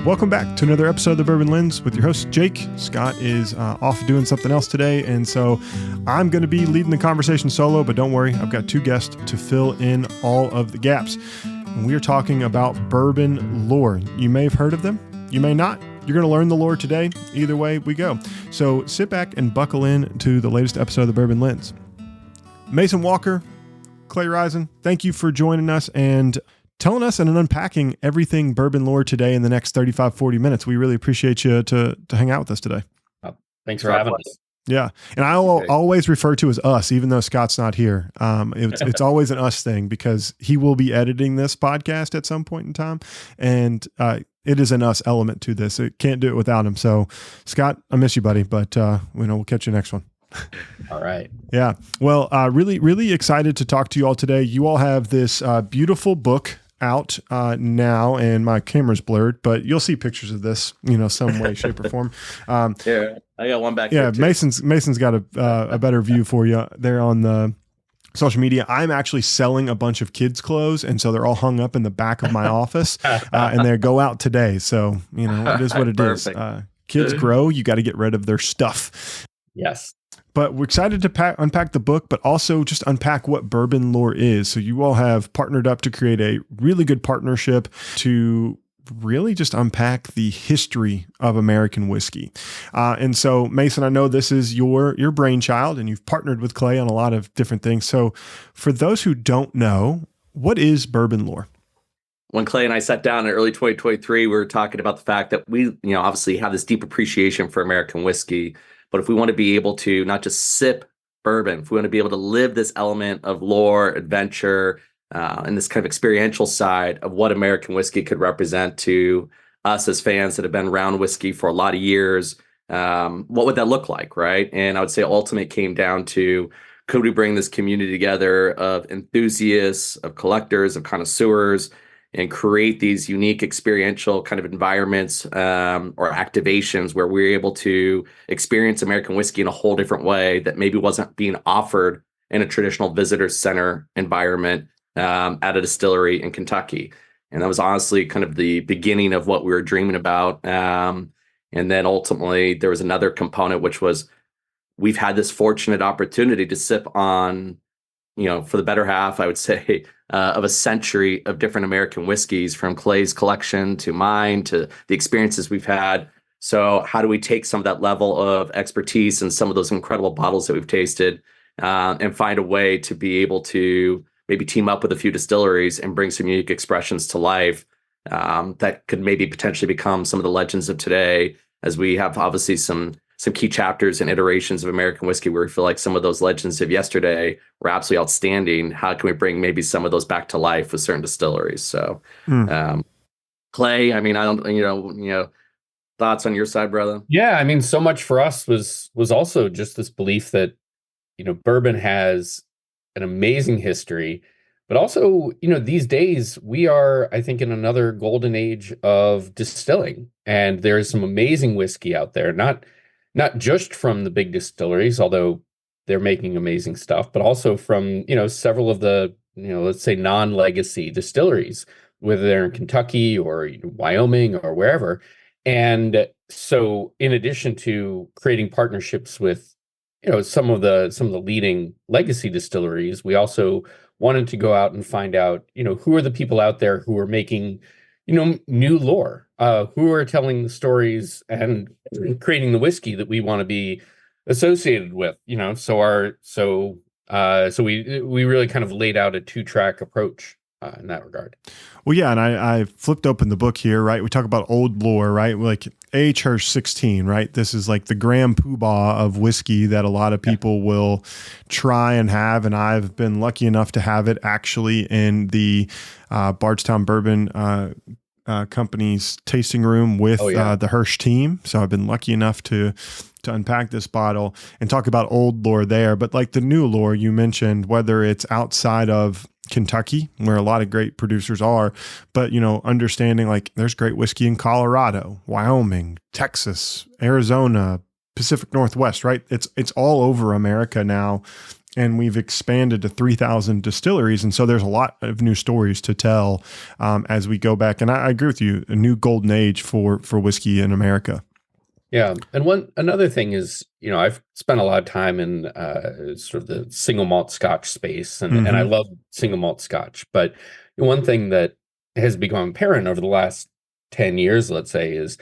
Welcome back to another episode of the Bourbon Lens with your host, Jake. Scott is off doing something else today, and so I'm going to be leading the conversation solo, but don't worry, I've got two guests to fill in all of the gaps. And we are talking about Bourbon Lore. You may have heard of them, you may not. You're going to learn the lore today. Either way we go. So sit back and buckle in to the latest episode of the Bourbon Lens. Mason Walker, Clay Risen, thank you for joining us and telling us and unpacking everything Bourbon Lore today in the next 35, 40 minutes. We really appreciate you to hang out with us today. Thanks for having us. Yeah. And I'll always refer to as us, even though Scott's not here. It's always an us thing because he will be editing this podcast at some point in time. And it is an us element to this. It can't do it without him. So Scott, I miss you, buddy, but we'll catch you next one. All right. Yeah. Well, really, really excited to talk to you all today. You all have this beautiful book out now, and my camera's blurred, but you'll see pictures of this, some way, shape, or form. Yeah, I got one back. Yeah, there too. Mason's got a better view for you there on the social media. I'm actually selling a bunch of kids' clothes, and so they're all hung up in the back of my office, and they go out today. So it is what it is. Kids grow, you got to get rid of their stuff. Yes. But we're excited to unpack the book, but also just unpack what Bourbon Lore is. So you all have partnered up to create a really good partnership to really just unpack the history of American whiskey. And so, Mason, I know this is your brainchild, and you've partnered with Clay on a lot of different things. So for those who don't know, what is Bourbon Lore? When Clay and I sat down in early 2023, we were talking about the fact that we, obviously have this deep appreciation for American whiskey. But if we want to be able to not just sip bourbon, if we want to be able to live this element of lore, adventure, and this kind of experiential side of what American whiskey could represent to us as fans that have been around whiskey for a lot of years, what would that look like, right? And I would say ultimately it came down to, could we bring this community together of enthusiasts, of collectors, of connoisseurs, and create these unique experiential kind of environments or activations where we're able to experience American whiskey in a whole different way that maybe wasn't being offered in a traditional visitor center environment at a distillery in Kentucky. And that was honestly kind of the beginning of what we were dreaming about. And then ultimately there was another component, which was we've had this fortunate opportunity to sip on, for the better half, I would say, of a century of different American whiskeys, from Clay's collection to mine to the experiences we've had. So how do we take some of that level of expertise and some of those incredible bottles that we've tasted and find a way to be able to maybe team up with a few distilleries and bring some unique expressions to life that could maybe potentially become some of the legends of today, as we have obviously some key chapters and iterations of American whiskey where we feel like some of those legends of yesterday were absolutely outstanding. How can we bring maybe some of those back to life with certain distilleries? So, Clay, I don't, thoughts on your side, brother? Yeah, so much for us was also just this belief that, bourbon has an amazing history, but also, these days we are, I think, in another golden age of distilling, and there's some amazing whiskey out there, not just from the big distilleries, although they're making amazing stuff, but also from, several of the, let's say non-legacy distilleries, whether they're in Kentucky or Wyoming or wherever. And so in addition to creating partnerships with, some of the leading legacy distilleries, we also wanted to go out and find out, who are the people out there who are making, new lore, who are telling the stories and creating the whiskey that we want to be associated with, so we really kind of laid out a 2-track approach in that regard. Well, yeah. And I flipped open the book here, right? We talk about old lore, right? Like A. Hirsch 16, right? This is like the grand poobah of whiskey that a lot of people will try and have. And I've been lucky enough to have it actually in the Bardstown Bourbon Company's tasting room with the Hirsch team. So I've been lucky enough to unpack this bottle and talk about old lore there. But like the new lore you mentioned, whether it's outside of Kentucky, where a lot of great producers are, but understanding like there's great whiskey in Colorado, Wyoming, Texas, Arizona, Pacific Northwest, right? It's all over America now. and we've expanded to 3,000 distilleries. And so there's a lot of new stories to tell as we go back. And I agree with you, a new golden age for whiskey in America. Yeah. And another thing is, I've spent a lot of time in sort of the single malt Scotch space, and I love single malt Scotch. But one thing that has become apparent over the last 10 years, let's say, is,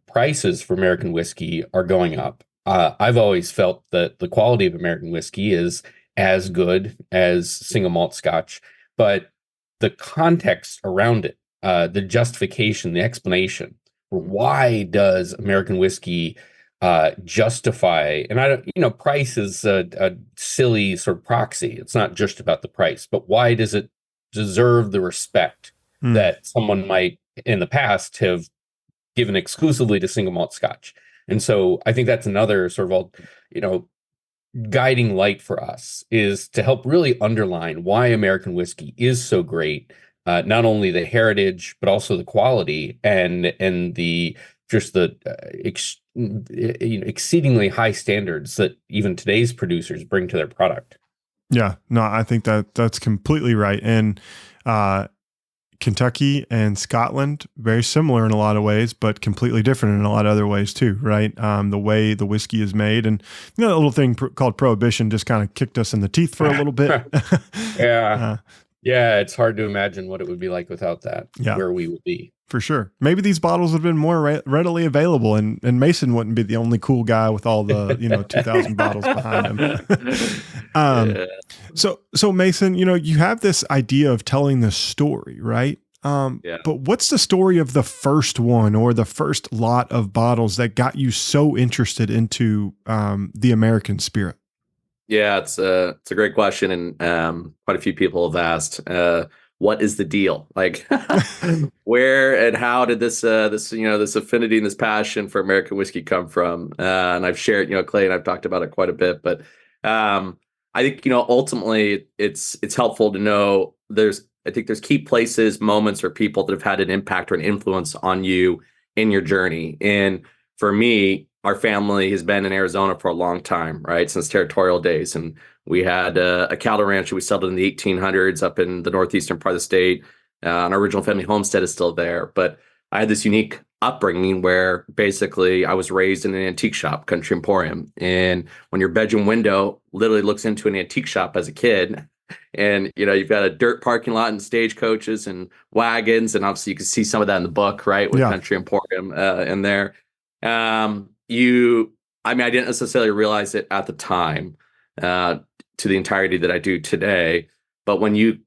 prices for American whiskey are going up. I've always felt that the quality of American whiskey is as good as single malt Scotch, but the context around it, the justification, the explanation, why does American whiskey justify, and I don't, price is a silly sort of proxy. It's not just about the price, but why does it deserve the respect that someone might in the past have given exclusively to single malt Scotch? And so I think that's another sort of, guiding light for us, is to help really underline why American whiskey is so great. Not only the heritage, but also the quality and the just the exceedingly high standards that even today's producers bring to their product. Yeah, no, I think that's completely right. And Kentucky and Scotland, very similar in a lot of ways, but completely different in a lot of other ways too, right? The way the whiskey is made, and a little thing called Prohibition just kind of kicked us in the teeth for a little bit. Yeah. Yeah, it's hard to imagine what it would be like without that, where we would be. For sure. Maybe these bottles would have been more readily available, and Mason wouldn't be the only cool guy with all the, 2,000 bottles behind him. So Mason, you have this idea of telling this story, right? But what's the story of the first one or the first lot of bottles that got you so interested into the American spirit? Yeah, it's a great question, and quite a few people have asked, what is the deal? Like, where and how did this affinity and this passion for American whiskey come from? And I've shared, Clay and I've talked about it quite a bit, but I think ultimately it's helpful to know there's key places, moments, or people that have had an impact or an influence on you in your journey. And for me, our family has been in Arizona for a long time, right? Since territorial days. And we had a cattle ranch that we settled in the 1800s up in the northeastern part of the state. And our original family homestead is still there. But I had this unique upbringing where basically I was raised in an antique shop, Country Emporium. And when your bedroom window literally looks into an antique shop as a kid, and you've got a dirt parking lot and stagecoaches and wagons, and obviously you can see some of that in the book, right? With Country Emporium in there. I didn't necessarily realize it at the time to the entirety that I do today, but when you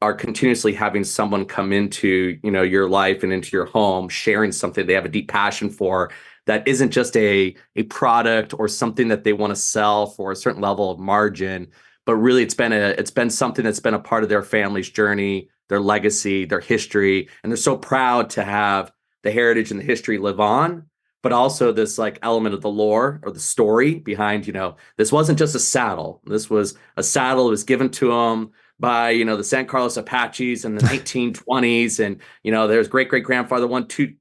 are continuously having someone come into, your life and into your home, sharing something they have a deep passion for, that isn't just a product or something that they want to sell for a certain level of margin, but really it's been something that's been a part of their family's journey, their legacy, their history, and they're so proud to have the heritage and the history live on. But also this like element of the lore or the story behind, this wasn't just a saddle. This was a saddle that was given to them by, the San Carlos Apaches in the 1920s. And, there's great-great-grandfather won two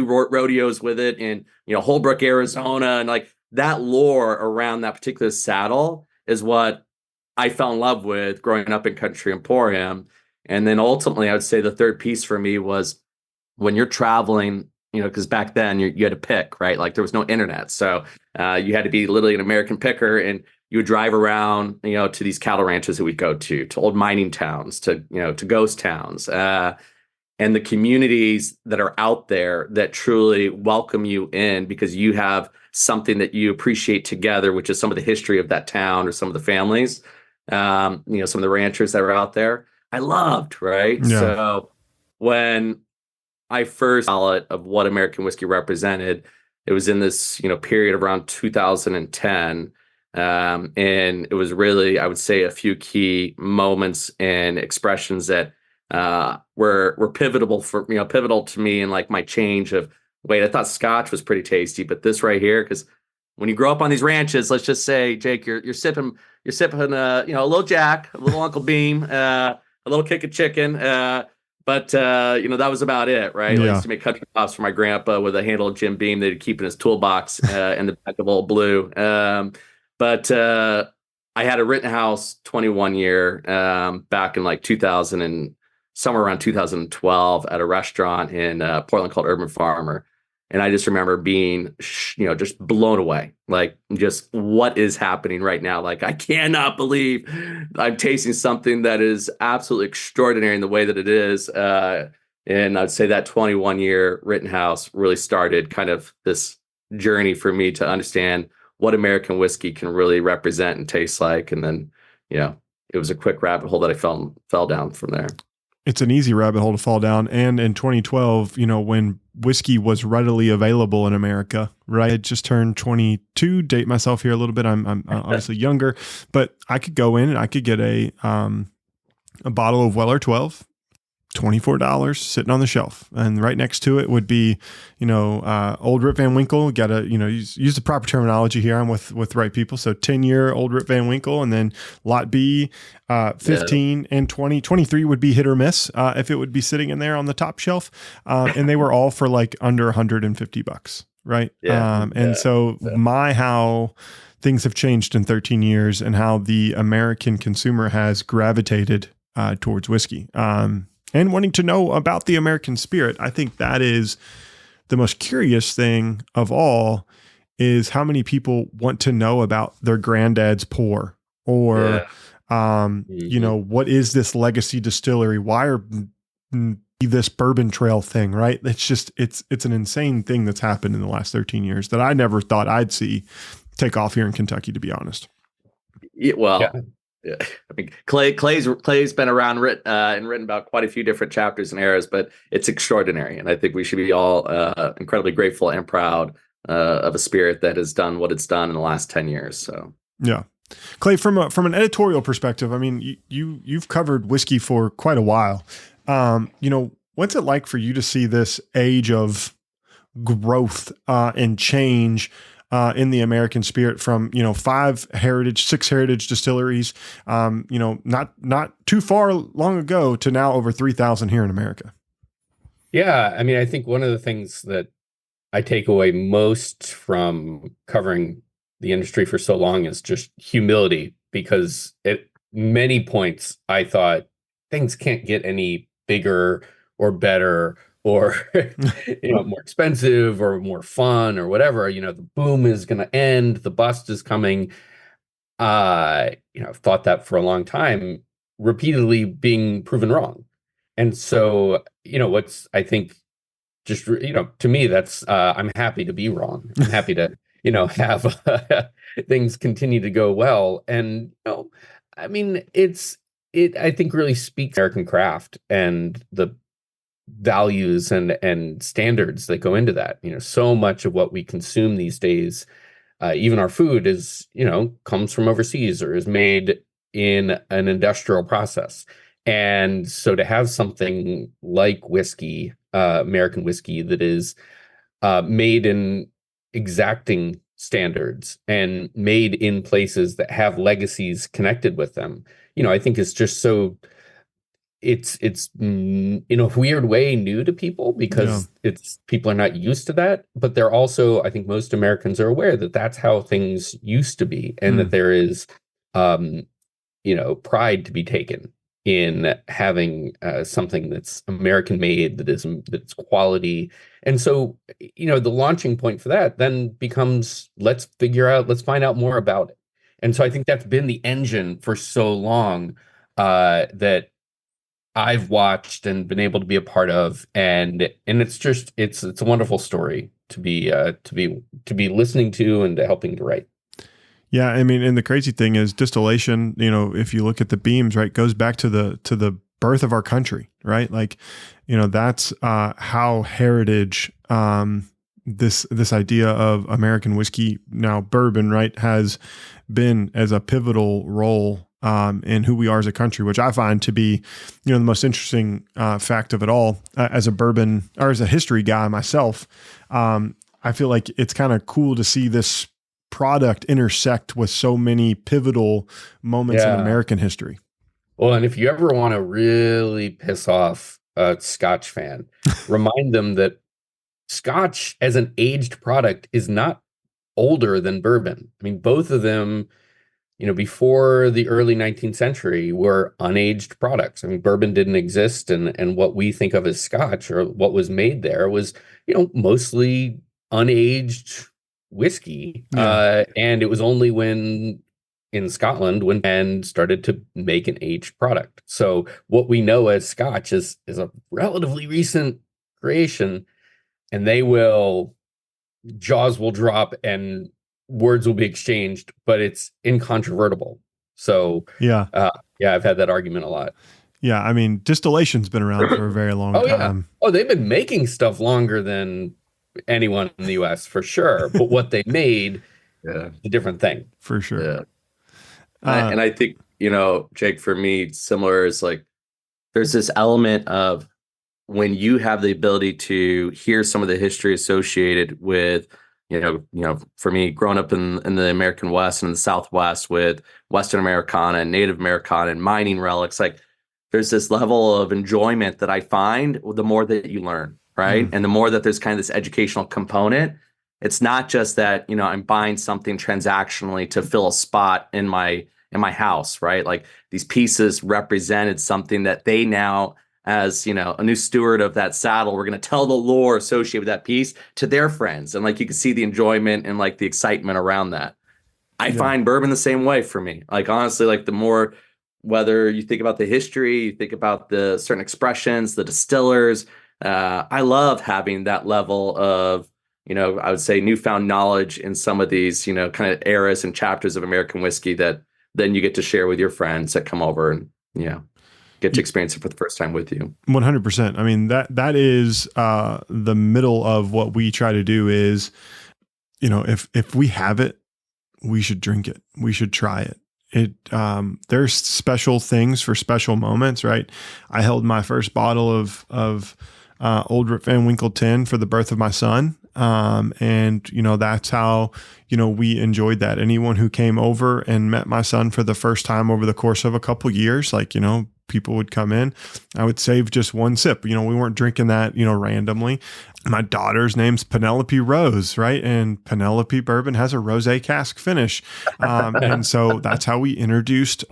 rodeos with it in, Holbrook, Arizona. And like that lore around that particular saddle is what I fell in love with growing up in Country Emporium. And then ultimately, I would say the third piece for me was when you're traveling, because back then you had to pick, right? Like there was no internet. So you had to be literally an American picker, and you would drive around, to these cattle ranches that we'd go to old mining towns, to ghost towns, and the communities that are out there that truly welcome you in because you have something that you appreciate together, which is some of the history of that town or some of the families, some of the ranchers that are out there. I loved, right? Yeah. So when I first saw it of what American whiskey represented, it was in this, period around 2010. And it was really, I would say, a few key moments and expressions that were pivotal to me and like my change of, wait, I thought Scotch was pretty tasty, but this right here, because when you grow up on these ranches, let's just say, Jake, you're sipping a little Jack, a little Uncle Beam, a little kick of chicken, but that was about it, right? Yeah. I used to make country pops for my grandpa with a handle of Jim Beam that he'd keep in his toolbox in the back of Old Blue. But I had a Rittenhouse 21 year back in like 2000 and somewhere around 2012 at a restaurant in Portland called Urban Farmer. And I just remember being, just blown away. Like, just what is happening right now? Like, I cannot believe I'm tasting something that is absolutely extraordinary in the way that it is. And I'd say that 21-year Rittenhouse really started kind of this journey for me to understand what American whiskey can really represent and taste like. And then, it was a quick rabbit hole that I fell down from there. It's an easy rabbit hole to fall down. And in 2012, when whiskey was readily available in America, right? I just turned 22, date myself here a little bit. I'm obviously younger, but I could go in and I could get a bottle of Weller 12, $24 sitting on the shelf. And right next to it would be, old Rip Van Winkle. Got to, use the proper terminology here. I'm with the right people. So 10-year old Rip Van Winkle, and then lot B, 15 and 20. 23 would be hit or miss if it would be sitting in there on the top shelf. And they were all for like under $150, right? So how things have changed in 13 years and how the American consumer has gravitated towards whiskey. And wanting to know about the American spirit. I think that is the most curious thing of all, is how many people want to know about their granddad's pour, or, what is this legacy distillery? Why are this bourbon trail thing, right? It's just, it's an insane thing that's happened in the last 13 years that I never thought I'd see take off here in Kentucky, to be honest. Yeah, I mean, Clay's been around and written about quite a few different chapters and eras, but it's extraordinary, and I think we should be all incredibly grateful and proud of a spirit that has done what it's done in the last 10 years. So yeah, Clay, from an editorial perspective, I mean, you've covered whiskey for quite a while. What's it like for you to see this age of growth and change in the American spirit from, 6 heritage distilleries, not too far long ago to now over 3,000 here in America? Yeah. I mean, I think one of the things that I take away most from covering the industry for so long is just humility, because at many points I thought things can't get any bigger or better or more expensive or more fun or whatever. The boom is going to end, the bust is coming. I've thought that for a long time, repeatedly being proven wrong. And so, what's, I think, just, to me, that's, I'm happy to be wrong. I'm happy to, have things continue to go well. And, I mean, it I think really speaks to American craft and the values and standards that go into that. So much of what we consume these days, even our food, is comes from overseas or is made in an industrial process. And so to have something like whiskey, American whiskey, that is made in exacting standards and made in places that have legacies connected with them, I think is just so, it's in a weird way new to people, because people are not used to that, but they're also, I think most Americans are aware that that's how things used to be, and that there is pride to be taken in having something that's American made, that's quality. And so the launching point for that then becomes, let's find out more about it. And so I think that's been the engine for so long that I've watched and been able to be a part of, and it's just it's a wonderful story to be listening to and to helping to write. Yeah, I mean, and the crazy thing is distillation. If you look at the beams, right, goes back to the birth of our country, right? Like, that's how heritage, this idea of American whiskey, now bourbon, right, has been as a pivotal role in who we are as a country, which I find to be, the most interesting fact of it all. As a bourbon, or as a history guy myself, I feel like it's kind of cool to see this product intersect with so many pivotal moments in American history. Well, and if you ever want to really piss off a Scotch fan, remind them that Scotch as an aged product is not older than bourbon. I mean, both of them, before the early 19th century were unaged products. I mean, bourbon didn't exist, and what we think of as Scotch or what was made there was, mostly unaged whiskey. Yeah. And it was only in Scotland when men started to make an aged product. So what we know as Scotch is a relatively recent creation, and jaws will drop and words will be exchanged, but it's incontrovertible. So Yeah. I've had that argument a lot. Yeah. I mean, distillation's been around for a very long time. Yeah. Oh, they've been making stuff longer than anyone in the US for sure. But what they made is a different thing. For sure. Yeah. And I think, Jake, for me, similar is like, there's this element of when you have the ability to hear some of the history associated with, for me, growing up in the American West and in the Southwest with Western Americana and Native Americana and mining relics, like there's this level of enjoyment that I find the more that you learn, right? And the more that there's kind of this educational component. It's not just that, I'm buying something transactionally to fill a spot in my house, right? Like these pieces represented something that they now, as a new steward of that saddle, we're going to tell the lore associated with that piece to their friends. And like you can see the enjoyment and like the excitement around that. I find bourbon the same way for me. Like honestly, like the more, whether you think about the history, you think about the certain expressions, the distillers, I love having that level of, I would say newfound knowledge in some of these, kind of eras and chapters of American whiskey that then you get to share with your friends that come over and, get to experience it for the first time with you. 100%. I mean, that is the middle of what we try to do is, if we have it, we should drink it. We should try it. There's special things for special moments, right? I held my first bottle of Old Rip Van Winkle 10 for the birth of my son. And that's how, we enjoyed that. Anyone who came over and met my son for the first time over the course of a couple years, like, people would come in, I would save just one sip. We weren't drinking that, randomly. My daughter's name's Penelope Rose, right? And Penelope bourbon has a rosé cask finish. And so that's how we introduced,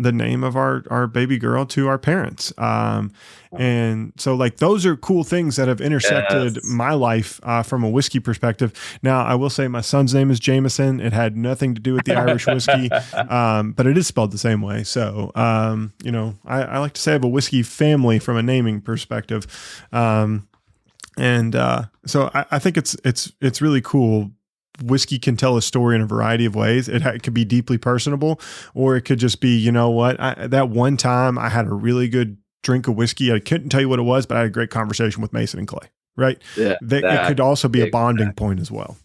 the name of our baby girl to our parents. And so like, those are cool things that have intersected my life, from a whiskey perspective. Now I will say my son's name is Jameson. It had nothing to do with the Irish whiskey. But it is spelled the same way. So, I like to say I have a whiskey family from a naming perspective. So I think it's really cool. Whiskey can tell a story in a variety of ways. It could be deeply personable, or it could just be, that one time I had a really good drink of whiskey. I couldn't tell you what it was, but I had a great conversation with Mason and Clay, right? Yeah, it could also be a bonding point as well.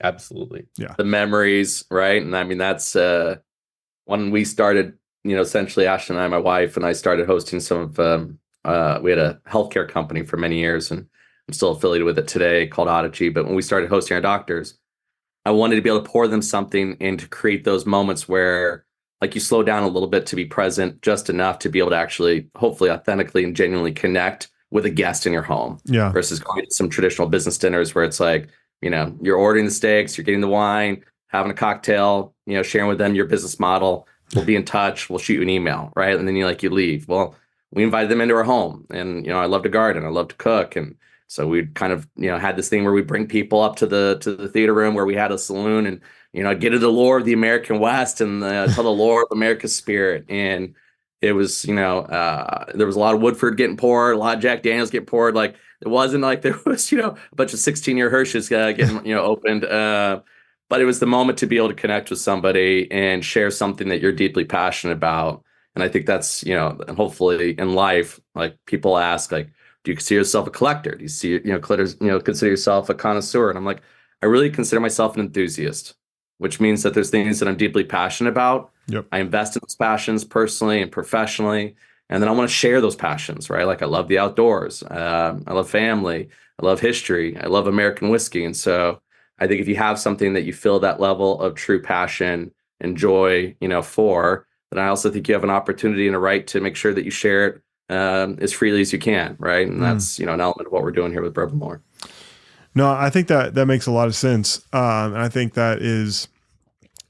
Absolutely. Yeah. The memories, right? And I mean, that's when we started, essentially Ashton and I, my wife, and I started hosting some of, we had a healthcare company for many years, and I'm still affiliated with it today called Odyssey. But when we started hosting our doctors, I wanted to be able to pour them something and to create those moments where like you slow down a little bit to be present just enough to be able to actually hopefully authentically and genuinely connect with a guest in your home. Yeah. Versus going to some traditional business dinners where it's like, you're ordering the steaks, you're getting the wine, having a cocktail, sharing with them your business model. We'll be in touch. We'll shoot you an email. Right. And then you leave. Well, we invited them into our home, and, I love to garden. I love to cook. And so we kind of, had this thing where we bring people up to the theater room where we had a saloon, and, I'd get into the lore of the American West and tell the lore of America's spirit. And it was, there was a lot of Woodford getting poured, a lot of Jack Daniels getting poured. Like it wasn't like there was, a bunch of 16-year Hershes getting, opened. But it was the moment to be able to connect with somebody and share something that you're deeply passionate about. And I think that's, and hopefully in life, like people ask, like, do you consider yourself a collector? Do you see, consider yourself a connoisseur? And I'm like, I really consider myself an enthusiast, which means that there's things that I'm deeply passionate about. Yep. I invest in those passions personally and professionally. And then I want to share those passions, right? Like I love the outdoors. I love family. I love history. I love American whiskey. And so I think if you have something that you feel that level of true passion and joy, for, then I also think you have an opportunity and a right to make sure that you share it as freely as you can, right? And that's, an element of what we're doing here with Bourbon Lore. No, I think that makes a lot of sense. And I think that is,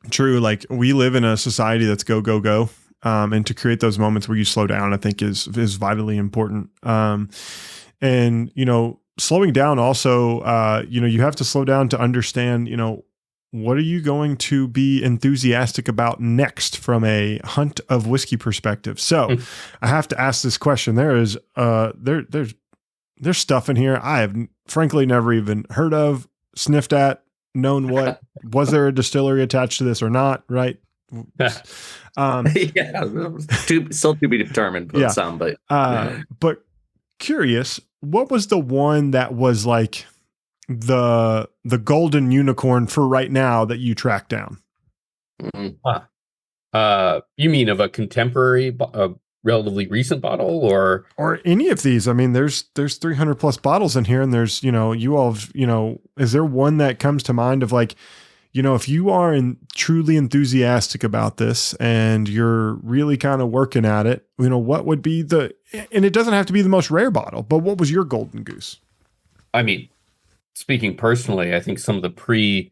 True. Like we live in a society that's go, go, go. And to create those moments where you slow down, I think is vitally important. And, slowing down also, you have to slow down to understand, what are you going to be enthusiastic about next from a hunt of whiskey perspective? So I have to ask this question. There's stuff in here I have frankly never even heard of, sniffed at, known what. Was there a distillery attached to this or not? Right. Yeah, still to be determined with some, but curious, what was the one that was like the golden unicorn for right now that you tracked down? You mean of a contemporary, relatively recent bottle, or any of these? I mean, there's 300 plus bottles in here, and there's you all have, is there one that comes to mind of like, if you are truly enthusiastic about this and you're really kind of working at it, what would be and it doesn't have to be the most rare bottle, but what was your golden goose? I mean, speaking personally, I think some of there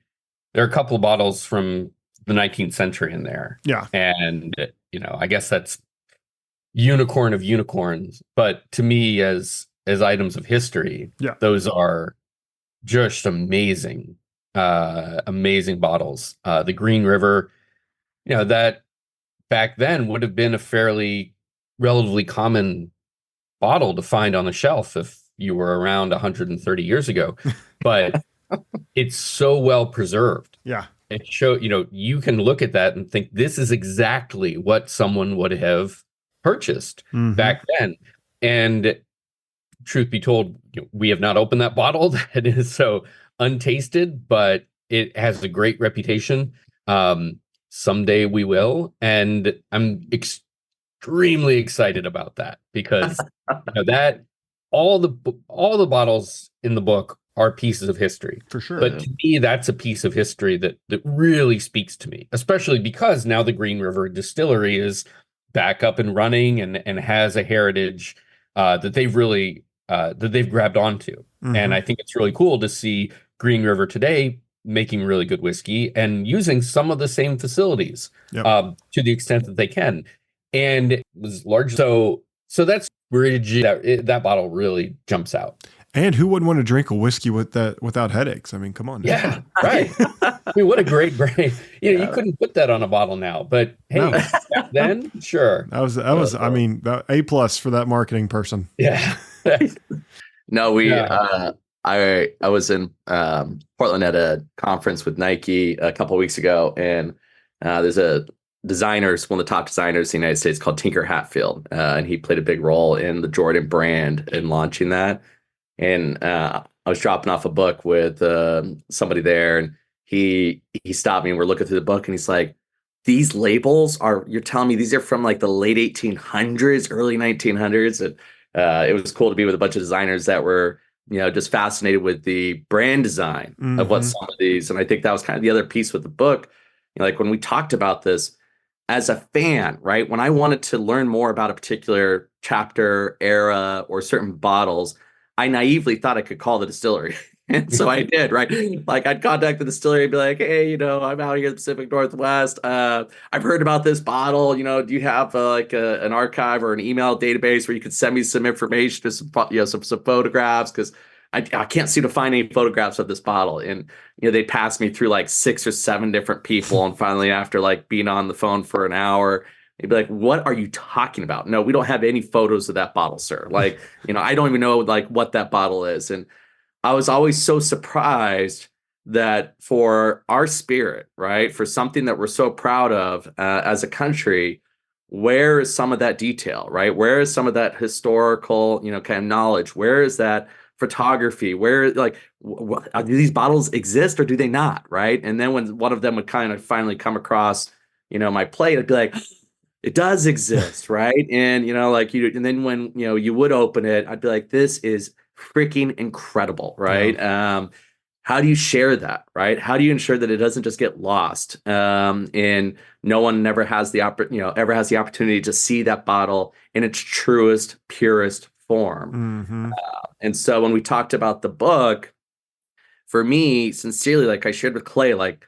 are a couple of bottles from the 19th century in there. Yeah. And, I guess that's unicorn of unicorns. But to me, as items of history, those are just amazing bottles. The Green River, that back then would have been a relatively common bottle to find on the shelf if you were around 130 years ago, but it's so well preserved. Yeah. It you can look at that and think this is exactly what someone would have purchased back then. And truth be told, we have not opened that bottle. That is so untasted, but it has a great reputation. Someday we will, and I'm extremely excited about that because that all the bottles in the book are pieces of history for sure. But to me, that's a piece of history that really speaks to me, especially because now the Green River Distillery is back up and running and has a heritage that they've really that they've grabbed onto. And I think it's really cool to see Green River today making really good whiskey and using some of the same facilities to the extent that they can. And it was large. So that's bridge that bottle really jumps out. And who wouldn't want to drink a whiskey without headaches? I mean, come on. Yeah, right. I mean, what a great brain. You couldn't put that on a bottle now, but hey, back then, sure. That was I mean, A+ for that marketing person. Yeah. No, I was in Portland at a conference with Nike a couple of weeks ago, and there's one of the top designers in the United States called Tinker Hatfield, and he played a big role in the Jordan brand in launching that. And I was dropping off a book with somebody there, and he stopped me, and we're looking through the book, and he's like, "These labels you're telling me these are from like the late 1800s, early 1900s?" And it was cool to be with a bunch of designers that were, just fascinated with the brand design of what some of these. And I think that was kind of the other piece with the book. Like when we talked about this as a fan, right? When I wanted to learn more about a particular chapter, era, or certain bottles, I naively thought I could call the distillery. And so I did, right? Like I'd contact the distillery and be like, "Hey, I'm out here in the Pacific Northwest. I've heard about this bottle. Do you have an archive or an email database where you could send me some information, just some photographs? Because I can't seem to find any photographs of this bottle." And they passed me through like 6 or 7 different people, and finally, after like being on the phone for an hour, they'd be like, "What are you talking about? No, we don't have any photos of that bottle, sir. Like, I don't even know like what that bottle is." And I was always so surprised that for our spirit, right, for something that we're so proud of as a country, where is some of that detail, right? Where is some of that historical, kind of knowledge? Where is that photography? Where, like, do these bottles exist or do they not, right? And then when one of them would kind of finally come across, my plate, I'd be like, it does exist, right? And and then when you would open it, I'd be like, this is freaking incredible, right? Yeah. How do you share that, right? How do you ensure that it doesn't just get lost, and no one ever has the opportunity to see that bottle in its truest, purest form? And so when we talked about the book, for me, sincerely, like I shared with Clay, like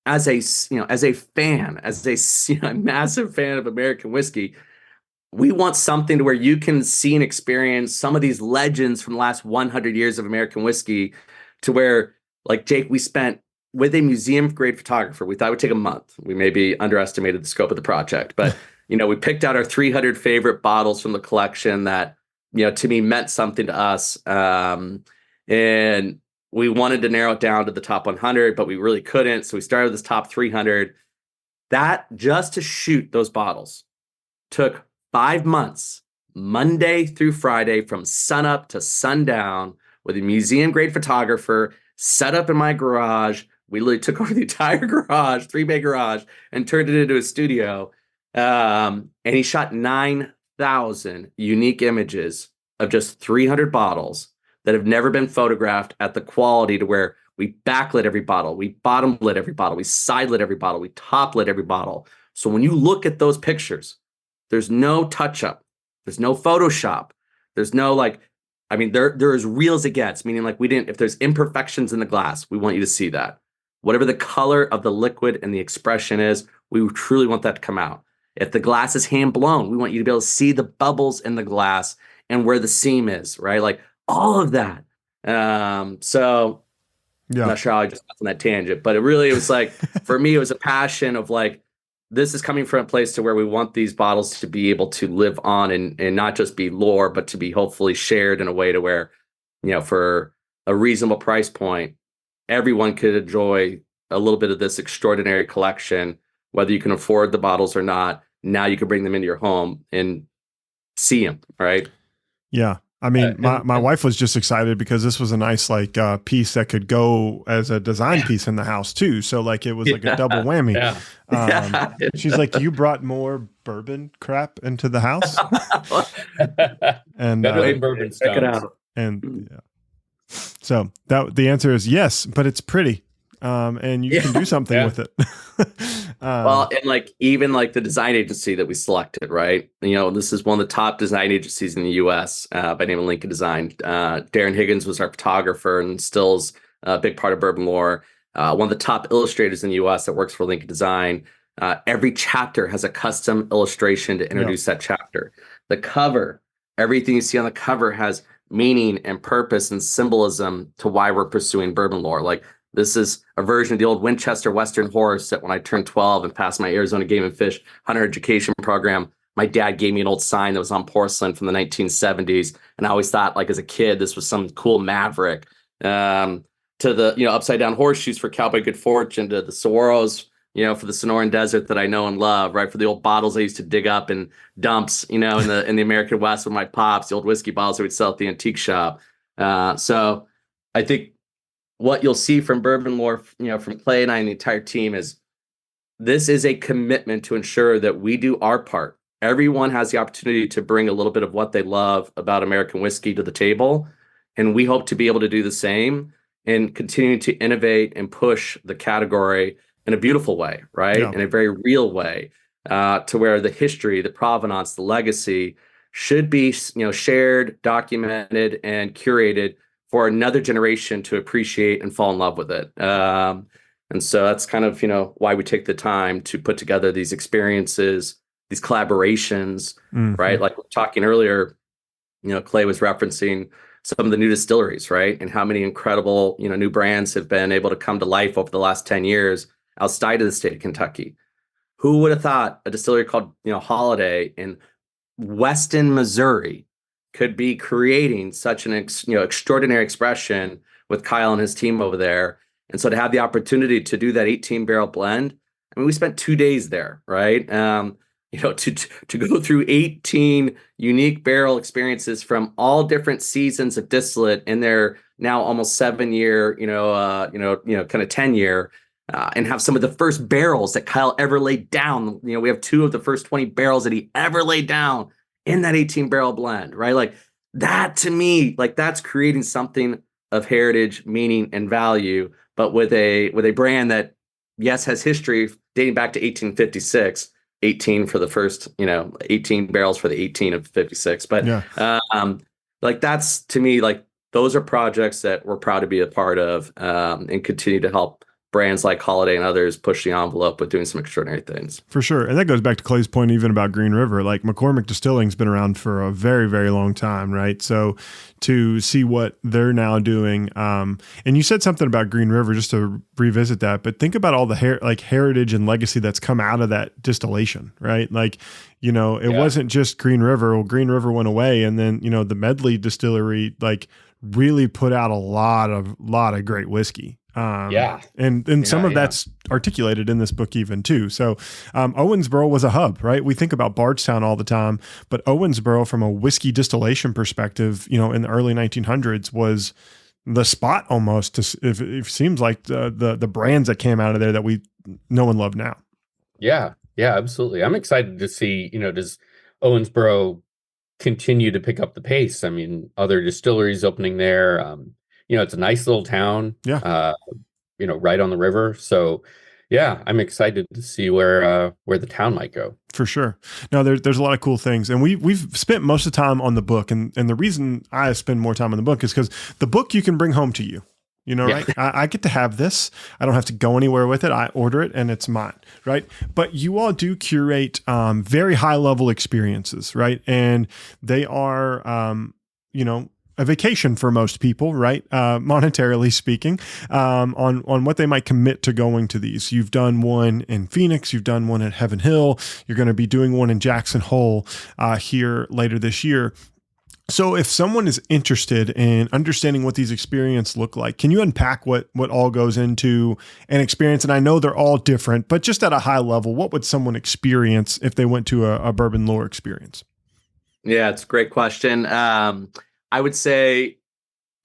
as a fan, a massive fan of American whiskey, we want something to where you can see and experience some of these legends from the last 100 years of American whiskey, to where, like Jake, we spent with a museum grade photographer. We thought it would take a month. We maybe underestimated the scope of the project, but we picked out our 300 favorite bottles from the collection that, to me meant something to us. And we wanted to narrow it down to the top 100, but we really couldn't. So we started with this top 300. That, just to shoot those bottles, took 5 months, Monday through Friday, from sunup to sundown, with a museum grade photographer set up in my garage. We literally took over the entire garage, 3-bay garage, and turned it into a studio. And he shot 9,000 unique images of just 300 bottles that have never been photographed at the quality to where we backlit every bottle, we bottom lit every bottle, we side lit every bottle, we top lit every bottle. So when you look at those pictures, there's no touch up, there's no Photoshop, there's no they're as real as it gets, meaning if there's imperfections in the glass, we want you to see that. Whatever the color of the liquid and the expression is, we truly want that to come out. If the glass is hand blown, we want you to be able to see the bubbles in the glass and where the seam is, right? Like all of that. So I'm not sure how I just got on that tangent, but it was like, for me, it was a passion of this is coming from a place to where we want these bottles to be able to live on and not just be lore, but to be hopefully shared in a way to where, for a reasonable price point, everyone could enjoy a little bit of this extraordinary collection, whether you can afford the bottles or not. Now you can bring them into your home and see them, right? Yeah. I mean, my wife was just excited because this was a nice piece that could go as a design piece in the house too. So it was a double whammy. Yeah. She's like, "You brought more bourbon crap into the house," and better than bourbon stones. Check it out. And so the answer is yes, but it's pretty, and you can do something with it. Well, and even the design agency that we selected, right? This is one of the top design agencies in the U.S. By name of Lincoln Design. Darren Higgins was our photographer and still is a big part of Bourbon Lore. One of the top illustrators in the U.S. that works for Lincoln Design. Every chapter has a custom illustration to introduce that chapter. The cover, everything you see on the cover has meaning and purpose and symbolism to why we're pursuing Bourbon Lore. This is a version of the old Winchester Western horse that when I turned 12 and passed my Arizona Game and Fish Hunter Education program, my dad gave me an old sign that was on porcelain from the 1970s. And I always thought, as a kid, this was some cool maverick. To the, upside down horseshoes for Cowboy Good Fortune, to the saguaros, for the Sonoran Desert that I know and love, right? For the old bottles I used to dig up in dumps, in the American West with my pops, the old whiskey bottles that we'd sell at the antique shop. So I think what you'll see from Bourbon Lore, from Clay and I and the entire team, is this is a commitment to ensure that we do our part. Everyone has the opportunity to bring a little bit of what they love about American whiskey to the table. And we hope to be able to do the same and continue to innovate and push the category in a beautiful way, right? Yeah. In a very real way, to where the history, the provenance, the legacy should be, shared, documented, and curated for another generation to appreciate and fall in love with it. And so that's kind of, why we take the time to put together these experiences, these collaborations, right? Like we were talking earlier, Clay was referencing some of the new distilleries, right? And how many incredible, new brands have been able to come to life over the last 10 years outside of the state of Kentucky. Who would have thought a distillery called, Holiday in Weston, Missouri could be creating such an extraordinary expression with Kyle and his team over there. And so to have the opportunity to do that 18-barrel blend, I mean, we spent 2 days there, right? To go through 18 unique barrel experiences from all different seasons of distillate in their now almost 7-year, kind of 10-year, and have some of the first barrels that Kyle ever laid down. We have 2 of the first 20 barrels that he ever laid down in that 18-barrel blend, right? That to me, that's creating something of heritage, meaning, and value, but with a brand that, yes, has history dating back to 1856, 18 for the first, 18 barrels for the 18 of 56. But that's to me, those are projects that we're proud to be a part of, and continue to help brands like Holiday and others push the envelope with doing some extraordinary things. For sure. And that goes back to Clay's point even about Green River. Like McCormick Distilling's been around for a very, very long time, right? So to see what they're now doing, and you said something about Green River, just to revisit that, but think about all the heritage and legacy that's come out of that distillation, right? Like, you know, it wasn't just Green River. Well, Green River went away, and then, you know, the Medley distillery like really put out a lot of great whiskey. And some of that's articulated in this book even too. So Owensboro was a hub, right? We think about Bardstown all the time, but Owensboro from a whiskey distillation perspective, you know, in the early 1900s was the spot almost to, if it seems like the brands that came out of there that we know and love now. Yeah, absolutely. I'm excited to see, you know, does Owensboro continue to pick up the pace? I mean, other distilleries opening there, you know, it's a nice little town, you know, right on the river. So yeah, I'm excited to see where the town might go. For sure. No, there's a lot of cool things. And we've spent most of the time on the book. And the reason I spend more time on the book is because the book you can bring home to you. You know, right? I get to have this. I don't have to go anywhere with it. I order it and it's mine, right? But you all do curate very high level experiences, right? And they are, you know, a vacation for most people, right? Monetarily speaking, on what they might commit to going to these. You've done one in Phoenix, you've done one at Heaven Hill, you're going to be doing one in Jackson Hole here later this year. So if someone is interested in understanding what these experiences look like, can you unpack what all goes into an experience? And I know they're all different, but just at a high level, what would someone experience if they went to a Bourbon Lore experience? Yeah, it's a great question. I would say,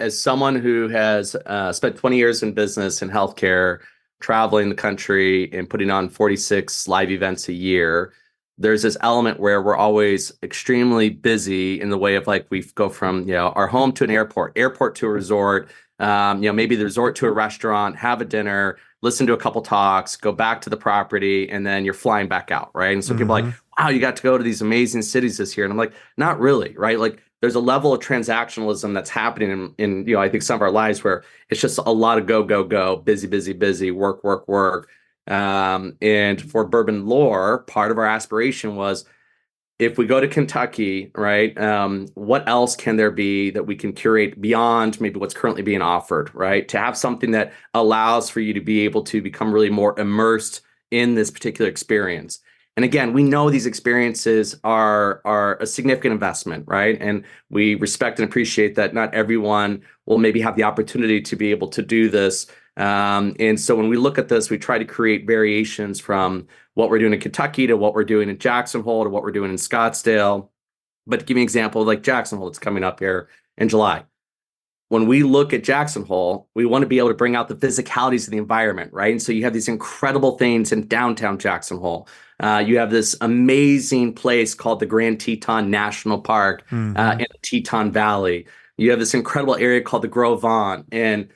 as someone who has spent 20 years in business and healthcare, traveling the country and putting on 46 live events a year, there's this element where we're always extremely busy in the way of like we go from, you know, our home to an airport to a resort, you know, maybe the resort to a restaurant, have a dinner, listen to a couple talks, go back to the property, and then you're flying back out, right? And so people are like, wow, you got to go to these amazing cities this year. And I'm like, not really, right? Like there's a level of transactionalism that's happening in, you know, I think some of our lives where it's just a lot of go, busy, work. And for Bourbon Lore, part of our aspiration was, if we go to Kentucky, right, what else can there be that we can curate beyond maybe what's currently being offered, right? To have something that allows for you to be able to become really more immersed in this particular experience. And again, we know these experiences are a significant investment, right? And we respect and appreciate that not everyone will maybe have the opportunity to be able to do this. And so when we look at this, we try to create variations from what we're doing in Kentucky to what we're doing in Jackson Hole to what we're doing in Scottsdale. But to give you an example, like Jackson Hole, it's coming up here in July. When we look at Jackson Hole, we want to be able to bring out the physicalities of the environment, right? And so you have these incredible things in downtown Jackson Hole. You have this amazing place called the Grand Teton National Park in the Teton Valley. You have this incredible area called the Gros Ventre. And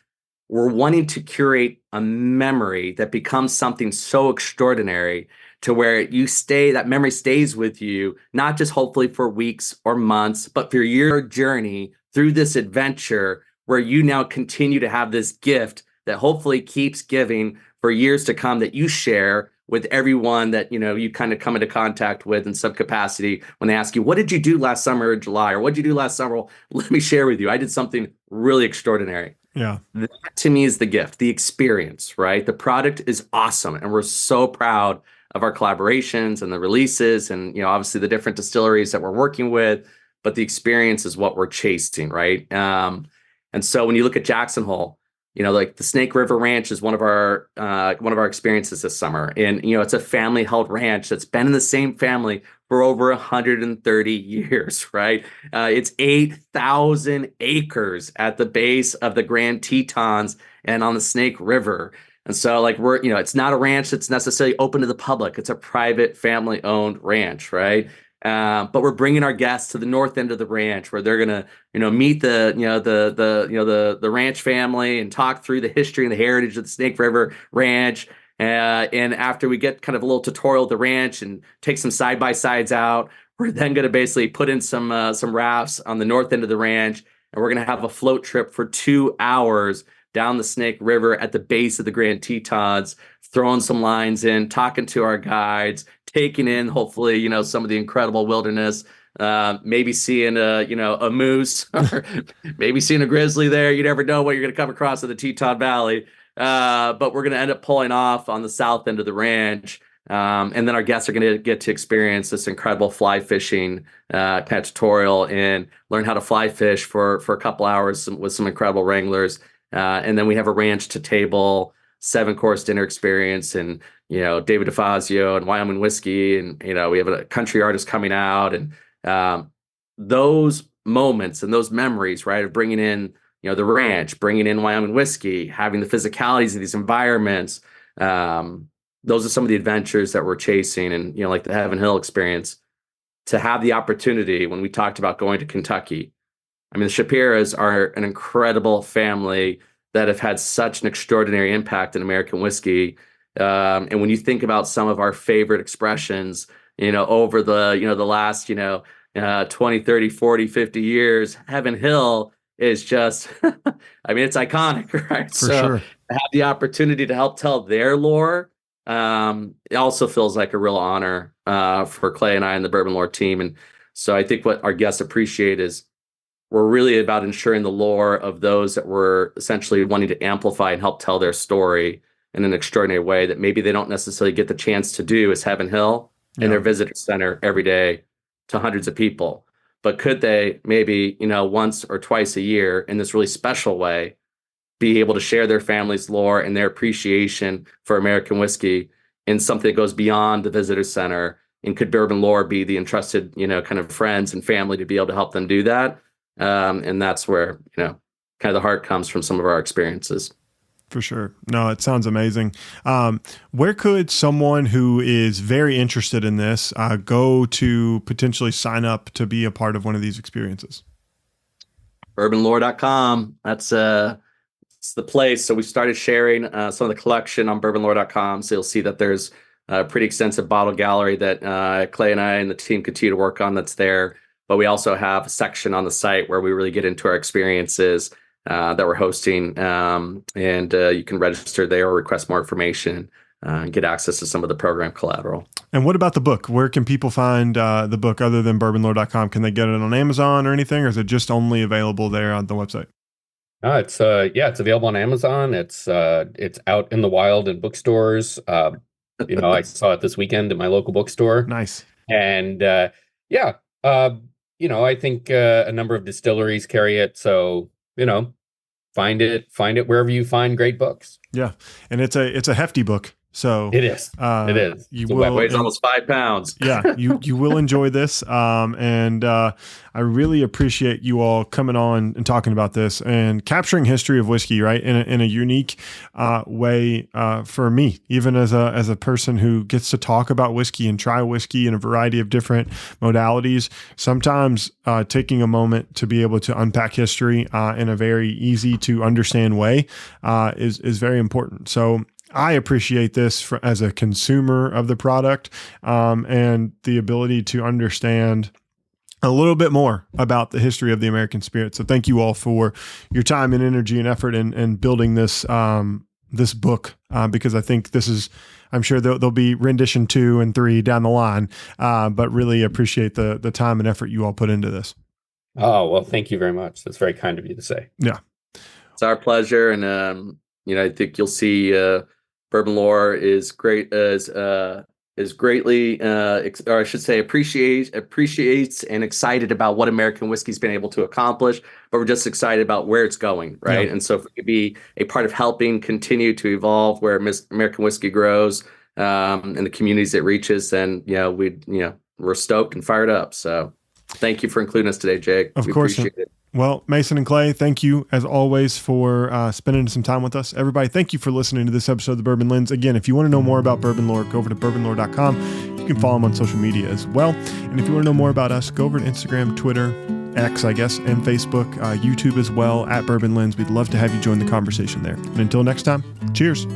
we're wanting to curate a memory that becomes something so extraordinary to where that memory stays with you, not just hopefully for weeks or months, but for your journey through this adventure where you now continue to have this gift that hopefully keeps giving for years to come, that you share with everyone that, you know, you kind of come into contact with in some capacity when they ask you, what did you do last summer in July? Or what did you do last summer? Well, let me share with you. I did something really extraordinary. Yeah. That to me is the gift, the experience, right? The product is awesome. And we're so proud of our collaborations and the releases and, you know, obviously the different distilleries that we're working with, but the experience is what we're chasing, right? And so when you look at Jackson Hole, you know, like the Snake River Ranch is one of our experiences this summer. And, you know, it's a family held ranch that's been in the same family for over 130 years, right? It's 8,000 acres at the base of the Grand Tetons and on the Snake River. And so like it's not a ranch that's necessarily open to the public. It's a private family owned ranch, right? But we're bringing our guests to the north end of the ranch where they're gonna, you know, meet the ranch family and talk through the history and the heritage of the Snake River Ranch. And after we get kind of a little tutorial of the ranch and take some side by sides out, we're then going to basically put in some rafts on the north end of the ranch, and we're going to have a float trip for 2 hours down the Snake River at the base of the Grand Tetons, throwing some lines in, talking to our guides, taking in, hopefully, you know, some of the incredible wilderness, maybe seeing a moose, or maybe seeing a grizzly there. You never know what you're going to come across in the Teton Valley. But we're going to end up pulling off on the south end of the ranch. And then our guests are going to get to experience this incredible fly fishing kind of tutorial and learn how to fly fish for a couple hours with some incredible wranglers. And then we have a ranch to table 7-course dinner experience, and, you know, David DeFazio and Wyoming whiskey. And, you know, we have a country artist coming out, and those moments and those memories, right, of bringing in, you know, the ranch, bringing in Wyoming whiskey, having the physicalities of these environments. Those are some of the adventures that we're chasing. And, you know, like the Heaven Hill experience, to have the opportunity when we talked about going to Kentucky. I mean, the Shapiras are an incredible family that have had such an extraordinary impact in American whiskey. And when you think about some of our favorite expressions, you know, over the last, 20, 30, 40, 50 years, Heaven Hill is just, I mean, it's iconic, right? For sure. To have the opportunity to help tell their lore, it also feels like a real honor for Clay and I and the Bourbon Lore team. And so I think what our guests appreciate is we're really about ensuring the lore of those that we're essentially wanting to amplify and help tell their story in an extraordinary way that maybe they don't necessarily get the chance to do as Heaven Hill in their visitor center every day to hundreds of people. But could they maybe, once or twice a year in this really special way, be able to share their family's lore and their appreciation for American whiskey in something that goes beyond the visitor center? And could Bourbon Lore be the entrusted, kind of friends and family to be able to help them do that? And that's where, kind of the heart comes from some of our experiences. For sure. No, it sounds amazing. Where could someone who is very interested in this go to potentially sign up to be a part of one of these experiences? BourbonLore.com. That's it's the place. So we started sharing some of the collection on BourbonLore.com. So you'll see that there's a pretty extensive bottle gallery that Clay and I and the team continue to work on that's there. But we also have a section on the site where we really get into our experiences that we're hosting. And you can register there or request more information and get access to some of the program collateral. And what about the book? Where can people find the book other than bourbonlore.com? Can they get it on Amazon or anything, or is it just only available there on the website? It's available on Amazon. It's out in the wild in bookstores. I saw it this weekend at my local bookstore. Nice. And I think a number of distilleries carry it. So, find it wherever you find great books. Yeah. And it's a hefty book. So it is. It weighs almost 5 pounds. Yeah, you will enjoy this. And I really appreciate you all coming on and talking about this and capturing history of whiskey, right? In a unique way for me, even as a person who gets to talk about whiskey and try whiskey in a variety of different modalities. Sometimes taking a moment to be able to unpack history in a very easy to understand way is very important. So I appreciate this as a consumer of the product and the ability to understand a little bit more about the history of the American spirit. So thank you all for your time and energy and effort in building this this book because I think I'm sure there'll be rendition 2 and 3 down the line, but really appreciate the time and effort you all put into this. Oh, well, thank you very much. That's very kind of you to say. Yeah. It's our pleasure. And, I think you'll see Bourbon Lore is great is greatly, or I should say, appreciates and excited about what American whiskey's been able to accomplish. But we're just excited about where it's going, right? Yeah. And so if we could be a part of helping continue to evolve where American whiskey grows and the communities it reaches, then we're stoked and fired up. So thank you for including us today, Jake. Of course. Appreciate it. Well, Mason and Clay, thank you as always for spending some time with us. Everybody, thank you for listening to this episode of the Bourbon Lens. Again, if you want to know more about Bourbon Lore, go over to bourbonlore.com. You can follow them on social media as well. And if you want to know more about us, go over to Instagram, Twitter, X, I guess, and Facebook, YouTube as well, at Bourbon Lens. We'd love to have you join the conversation there. And until next time, cheers.